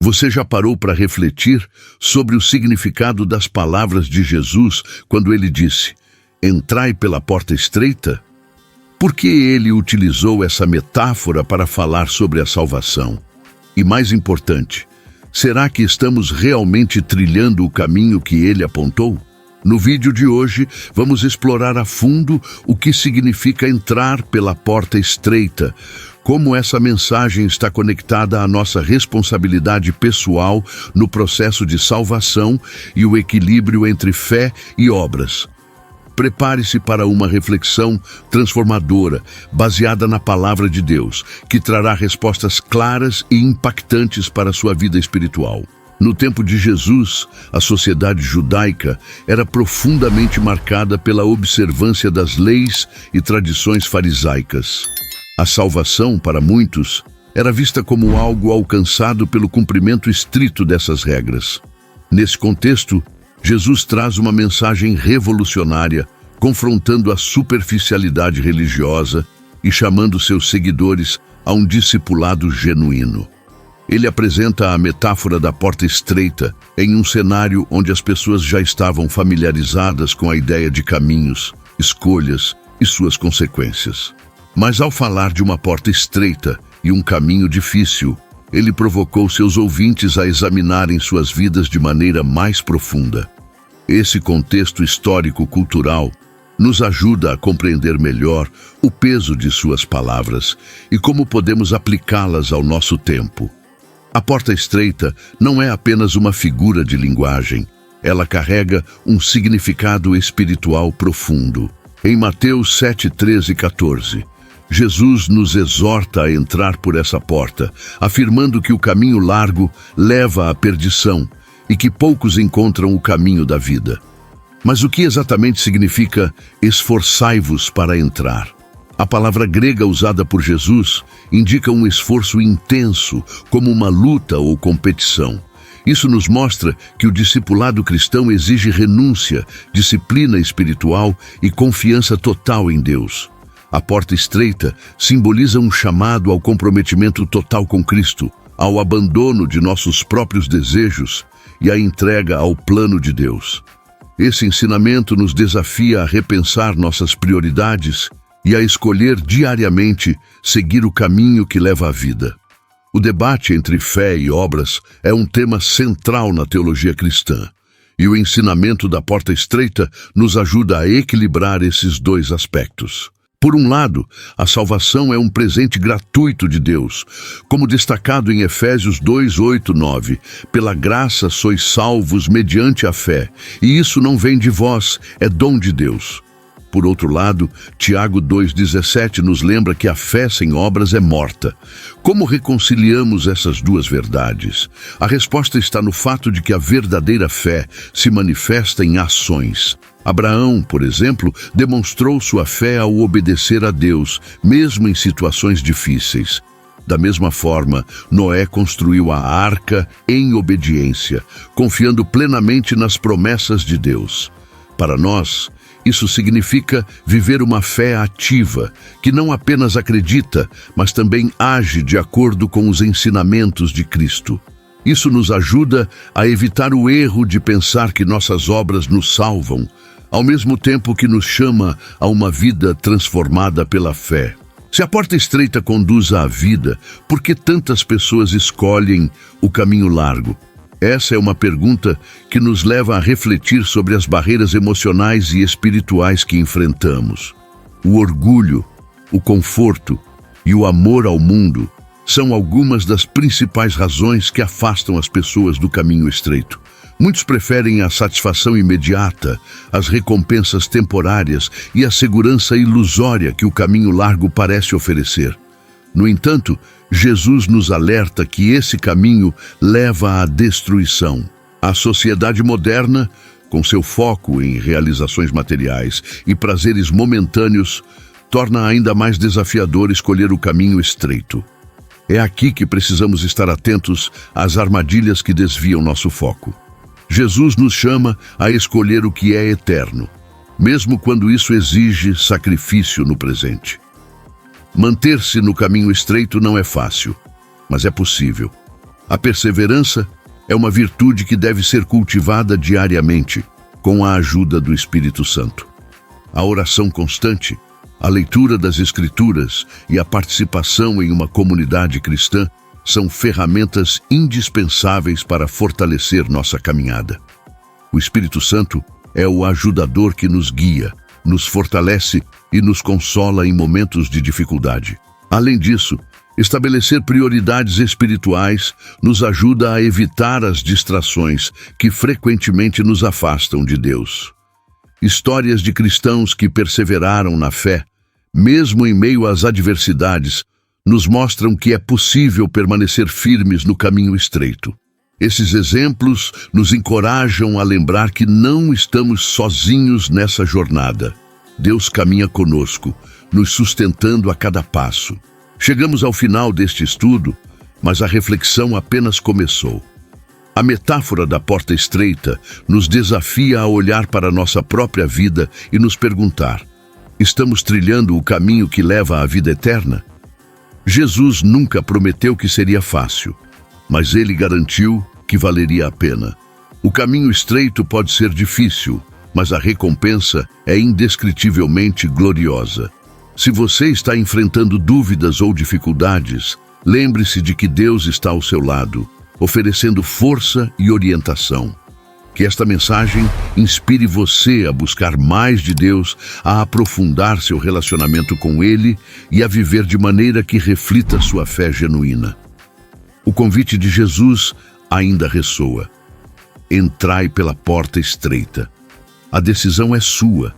Você já parou para refletir sobre o significado das palavras de Jesus quando ele disse: "Entrai pela porta estreita"? Por que ele utilizou essa metáfora para falar sobre a salvação? E mais importante, será que estamos realmente trilhando o caminho que ele apontou? No vídeo de hoje, vamos explorar a fundo o que significa entrar pela porta estreita, como essa mensagem está conectada à nossa responsabilidade pessoal no processo de salvação e o equilíbrio entre fé e obras. Prepare-se para uma reflexão transformadora, baseada na Palavra de Deus, que trará respostas claras e impactantes para a sua vida espiritual. No tempo de Jesus, a sociedade judaica era profundamente marcada pela observância das leis e tradições farisaicas. A salvação, para muitos, era vista como algo alcançado pelo cumprimento estrito dessas regras. Nesse contexto, Jesus traz uma mensagem revolucionária, confrontando a superficialidade religiosa e chamando seus seguidores a um discipulado genuíno. Ele apresenta a metáfora da porta estreita em um cenário onde as pessoas já estavam familiarizadas com a ideia de caminhos, escolhas e suas consequências. Mas ao falar de uma porta estreita e um caminho difícil, ele provocou seus ouvintes a examinarem suas vidas de maneira mais profunda. Esse contexto histórico-cultural nos ajuda a compreender melhor o peso de suas palavras e como podemos aplicá-las ao nosso tempo. A porta estreita não é apenas uma figura de linguagem, ela carrega um significado espiritual profundo. Em Mateus 7, 13 e 14, Jesus nos exorta a entrar por essa porta, afirmando que o caminho largo leva à perdição e que poucos encontram o caminho da vida. Mas o que exatamente significa esforçai-vos para entrar? A palavra grega usada por Jesus indica um esforço intenso, como uma luta ou competição. Isso nos mostra que o discipulado cristão exige renúncia, disciplina espiritual e confiança total em Deus. A porta estreita simboliza um chamado ao comprometimento total com Cristo, ao abandono de nossos próprios desejos e à entrega ao plano de Deus. Esse ensinamento nos desafia a repensar nossas prioridades e a escolher diariamente seguir o caminho que leva à vida. O debate entre fé e obras é um tema central na teologia cristã, e o ensinamento da porta estreita nos ajuda a equilibrar esses dois aspectos. Por um lado, a salvação é um presente gratuito de Deus, como destacado em Efésios 2, 8, 9. Pela graça sois salvos mediante a fé, e isso não vem de vós, é dom de Deus. Por outro lado, Tiago 2,17 nos lembra que a fé sem obras é morta. Como reconciliamos essas duas verdades? A resposta está no fato de que a verdadeira fé se manifesta em ações. Abraão, por exemplo, demonstrou sua fé ao obedecer a Deus, mesmo em situações difíceis. Da mesma forma, Noé construiu a arca em obediência, confiando plenamente nas promessas de Deus. Para nós, isso significa viver uma fé ativa, que não apenas acredita, mas também age de acordo com os ensinamentos de Cristo. Isso nos ajuda a evitar o erro de pensar que nossas obras nos salvam, ao mesmo tempo que nos chama a uma vida transformada pela fé. Se a porta estreita conduz à vida, por que tantas pessoas escolhem o caminho largo? Essa é uma pergunta que nos leva a refletir sobre as barreiras emocionais e espirituais que enfrentamos. O orgulho, o conforto e o amor ao mundo são algumas das principais razões que afastam as pessoas do caminho estreito. Muitos preferem a satisfação imediata, as recompensas temporárias e a segurança ilusória que o caminho largo parece oferecer. No entanto, Jesus nos alerta que esse caminho leva à destruição. A sociedade moderna, com seu foco em realizações materiais e prazeres momentâneos, torna ainda mais desafiador escolher o caminho estreito. É aqui que precisamos estar atentos às armadilhas que desviam nosso foco. Jesus nos chama a escolher o que é eterno, mesmo quando isso exige sacrifício no presente. Manter-se no caminho estreito não é fácil, mas é possível. A perseverança é uma virtude que deve ser cultivada diariamente, com a ajuda do Espírito Santo. A oração constante, a leitura das Escrituras e a participação em uma comunidade cristã são ferramentas indispensáveis para fortalecer nossa caminhada. O Espírito Santo é o ajudador que nos guia, nos fortalece e nos consola em momentos de dificuldade. Além disso, estabelecer prioridades espirituais nos ajuda a evitar as distrações que frequentemente nos afastam de Deus. Histórias de cristãos que perseveraram na fé, mesmo em meio às adversidades, nos mostram que é possível permanecer firmes no caminho estreito. Esses exemplos nos encorajam a lembrar que não estamos sozinhos nessa jornada. Deus caminha conosco, nos sustentando a cada passo. Chegamos ao final deste estudo, mas a reflexão apenas começou. A metáfora da porta estreita nos desafia a olhar para a nossa própria vida e nos perguntar: estamos trilhando o caminho que leva à vida eterna? Jesus nunca prometeu que seria fácil, mas ele garantiu que valeria a pena. O caminho estreito pode ser difícil, mas a recompensa é indescritivelmente gloriosa. Se você está enfrentando dúvidas ou dificuldades, lembre-se de que Deus está ao seu lado, oferecendo força e orientação. Que esta mensagem inspire você a buscar mais de Deus, a aprofundar seu relacionamento com Ele e a viver de maneira que reflita sua fé genuína. O convite de Jesus ainda ressoa. Entrai pela porta estreita. A decisão é sua.